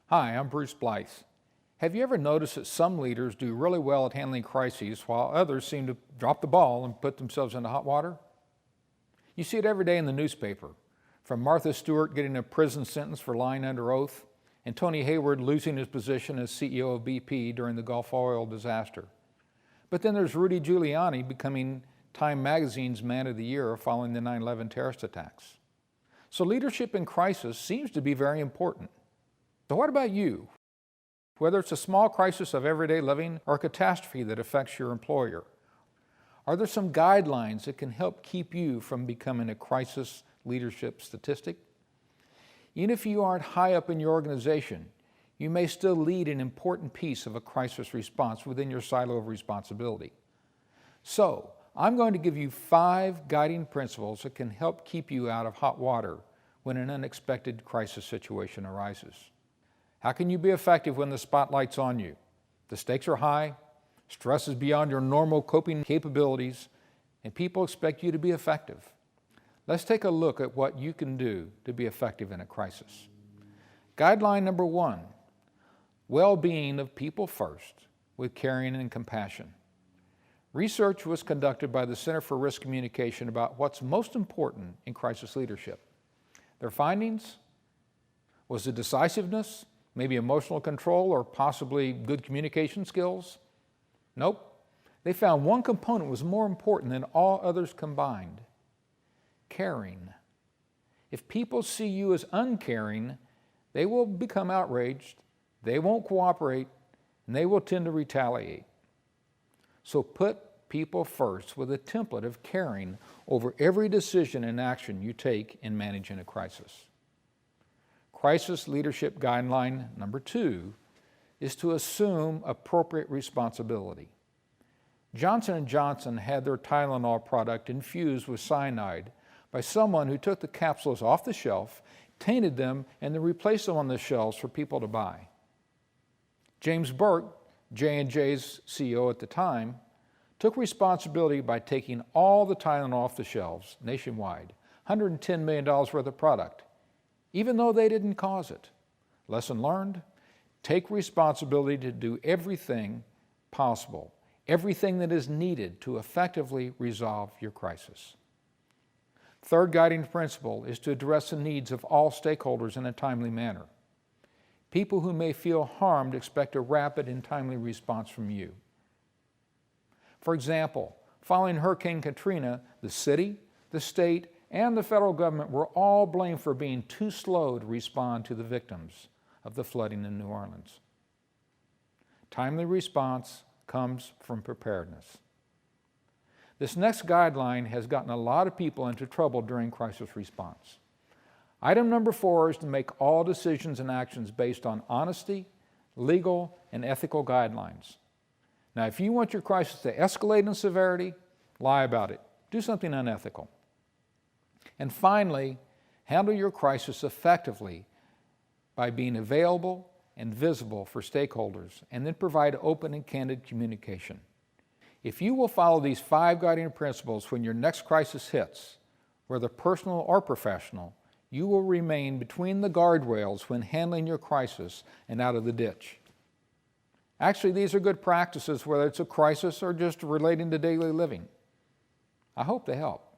Hi, I'm Bruce Blythe. Have you ever noticed that some leaders do really well at handling crises while others seem to drop the ball and put themselves into hot water? You see it every day in the newspaper, from Martha Stewart getting a prison sentence for lying under oath and Tony Hayward losing his position as CEO of BP during the Gulf oil disaster. But then there's Rudy Giuliani becoming Time Magazine's Man of the Year following the 9/11 terrorist attacks. So leadership in crisis seems to be very important. So what about you? Whether it's a small crisis of everyday living or a catastrophe that affects your employer, are there some guidelines that can help keep you from becoming a crisis leadership statistic? Even if you aren't high up in your organization, you may still lead an important piece of a crisis response within your silo of responsibility. So, I'm going to give you 5 guiding principles that can help keep you out of hot water when an unexpected crisis situation arises. How can you be effective when the spotlight's on you? The stakes are high, stress is beyond your normal coping capabilities, and people expect you to be effective. Let's take a look at what you can do to be effective in a crisis. Guideline number 1, well-being of people first with caring and compassion. Research was conducted by the Center for Risk Communication about what's most important in crisis leadership. Their findings was the decisiveness, maybe emotional control, or possibly good communication skills? Nope. They found one component was more important than all others combined: caring. If people see you as uncaring, they will become outraged, they won't cooperate, and they will tend to retaliate. So put people first with a template of caring over every decision and action you take in managing a crisis. Crisis leadership guideline number 2 is to assume appropriate responsibility. Johnson & Johnson had their Tylenol product infused with cyanide by someone who took the capsules off the shelf, tainted them, and then replaced them on the shelves for people to buy. James Burke, J&J's CEO at the time, took responsibility by taking all the Tylenol off the shelves nationwide, $110 million worth of product, even though they didn't cause it. Lesson learned: take responsibility to do everything possible, everything that is needed to effectively resolve your crisis. Third guiding principle is to address the needs of all stakeholders in a timely manner. People who may feel harmed expect a rapid and timely response from you. For example, following Hurricane Katrina, the city, the state, and the federal government were all blamed for being too slow to respond to the victims of the flooding in New Orleans. Timely response comes from preparedness. This next guideline has gotten a lot of people into trouble during crisis response. Item number 4 is to make all decisions and actions based on honesty, legal, and ethical guidelines. Now, if you want your crisis to escalate in severity, lie about it. Do something unethical. And finally, handle your crisis effectively by being available and visible for stakeholders, and then provide open and candid communication. If you will follow these 5 guiding principles when your next crisis hits, whether personal or professional, you will remain between the guardrails when handling your crisis and out of the ditch. Actually, these are good practices whether it's a crisis or just relating to daily living. I hope they help.